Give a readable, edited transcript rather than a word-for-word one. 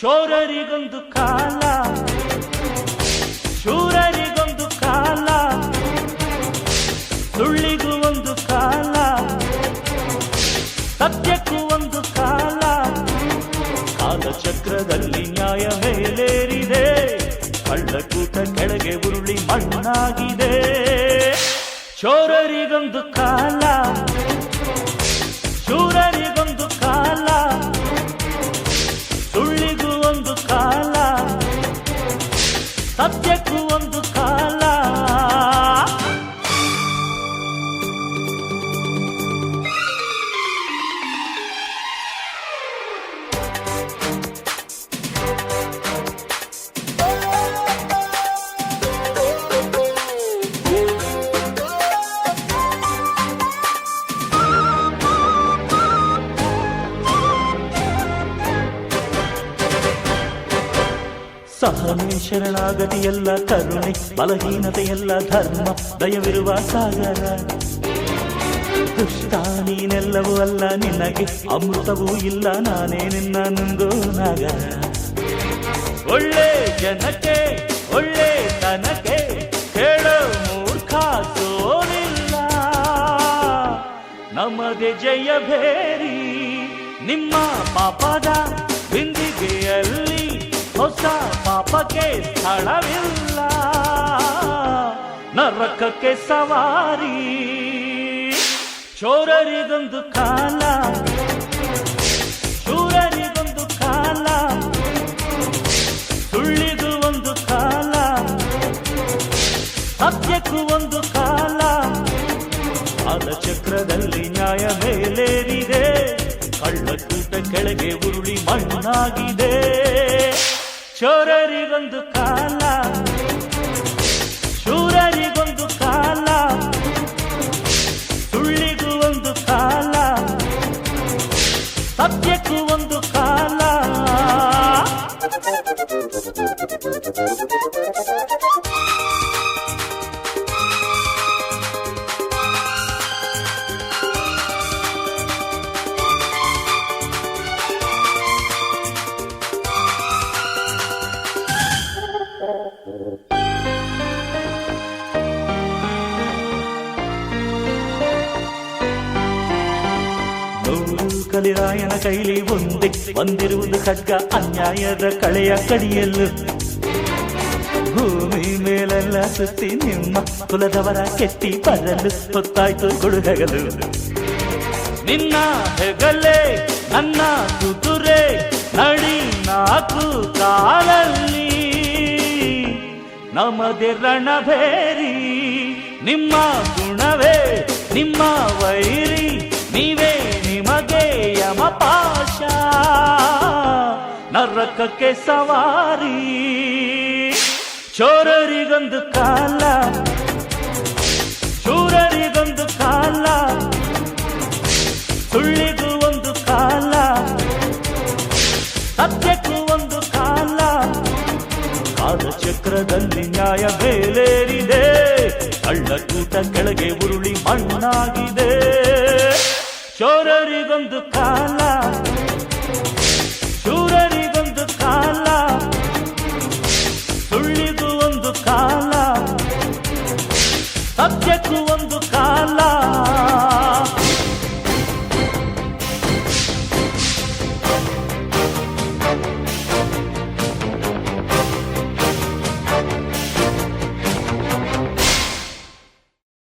ಚೋರರಿಗೊಂದು ಕಾಲ, ಶೂರರಿಗೊಂದು ಕಾಲ, ಸುಳ್ಳಿಗೂ ಒಂದು ಕಾಲ, ಸತ್ಯಕ್ಕೂ ಒಂದು ಕಾಲ. ಕಾಲಚಕ್ರದಲ್ಲಿ ನ್ಯಾಯ ಮೇಲೇರಿದೆ, ಕಳ್ಳಕೂಟ ಕೆಳಗೆ ಉರುಳಿ ಮಣ್ಣಾಗಿದೆ. ಚೋರರಿಗೊಂದು ಕಾಲ, ಶೂರರಿಗೊಂದು ಕಾಲ, ಸುಳ್ಳಿಗೂ ಒಂದು ಕಾಲ, ಸತ್ಯಕ್ಕೂ ಒಂದು ಕಾಲ. ಸಹನೆ ಶರಣಾಗತಿಯಲ್ಲ ಕರುಣೆ, ಬಲಹೀನತೆಯಲ್ಲ ಧರ್ಮ, ದಯವಿರುವ ಸಾಗರ. ದುಷ್ಟ ನೀನೆಲ್ಲವೂ ಅಲ್ಲ, ನಿನಗೆ ಅಮೃತವೂ ಇಲ್ಲ, ನಾನೇ ನಿನ್ನ ನುಂಗೋ ನಾಗರ. ಒಳ್ಳೆ ಜನಕ್ಕೆ ಒಳ್ಳೆ ತನಕ್ಕೆ ಕೇಳೋ ಮೂರ್ಖ ಸೋಲಿಲ್ಲ, ನಮ್ಮದೇ ಜಯ ಭೇರಿ. ನಿಮ್ಮ ಪಾಪದ ಬಿಂದಿಗೆಯಲ್ಲಿ ಹೊಸ ಪಾಪಕ್ಕೆ ಸ್ಥಳವಿಲ್ಲ, ನರಕಕ್ಕೆ ಸವಾರಿ. ಚೋರರಿಗೊಂದು ಕಾಲ, ಶೂರರಿಗೊಂದು ಕಾಲ, ಸುಳ್ಳಿಗೂ ಒಂದು ಕಾಲ, ಸತ್ಯಕ್ಕೂ ಒಂದು ಕಾಲ. ಕಾಲಚಕ್ರದಲ್ಲಿ ನ್ಯಾಯ ಮೇಲೇರಿದೆ, ಕಳ್ಳಕೂಟ ಕೆಳಗೆ ಉರುಳಿ ಮಣ್ಣಾಗಿದೆ. ಚೋರರಿಗೊಂದು ಕಾಲ, ಶೂರರಿಗೊಂದು ಕಾಲ, ಸುಳ್ಳಿಗೂ ಒಂದು ಕಾಲ, ಸತ್ಯಕ್ಕೂ ಒಂದು ಕಾಲ. ಕಲಿರಾಯನ ಕೈಲಿ ಒಂದೇ ಬಂದಿರುವುದು ಖಡ್ಗ, ಅನ್ಯಾಯದ ಕಳೆಯ ಕಡಿಯಲು. ಭೂಮಿ ಮೇಲೆಲ್ಲ ಸುತ್ತಿ ನಿಮ್ಮ ಕುಲದವರ ಕೆತ್ತಿ ಬರಲು ಹೊತ್ತಾಯ್ತು ಕೊಡುಗಲು. ನಿನ್ನ ಹೆಗಲೇ ನನ್ನ ಕುದುರೆ, ನಡಿ ನಾಲ್ಕು ಕಾಲಲ್ಲಿ, ನಮ್ಮದೇ ರಣಭೇರಿ. ನಿಮ್ಮ ಗುಣವೇ ನಿಮ್ಮ ವೈರಿ, ನೀವೇ ನಿಮಗೆ ಯಮಪಾಶ, ನರಕಕ್ಕೆ ಸವಾರಿ. ಚೋರರಿಗೊಂದು ಕಾಲ, ಶೂರರಿಗೊಂದು ಕಾಲ, ಸುಳ್ಳಿಗೂ ಒಂದು ಕಾಲ, ಸತ್ಯಕ್ಕೂ ಒಂದು ಕಾಲ. ಕಾಲಚಕ್ರದಲ್ಲಿ ನ್ಯಾಯ ಮೇಲೇರಿದೆ, ಕಳ್ಳಕೂಟ ಕೆಳಗೆ ಉರುಳಿ ಮಣ್ಣಾಗಿದೆ. ಚೋರರಿಗೊಂದು ಕಾಲ, ಶೂರರಿಗೊಂದು ಕಾಲ, ಸುಳ್ಳಿಗೂ ಒಂದು ಕಾಲ, ಸತ್ಯಕ್ಕೂ ಒಂದು ಕಾಲ.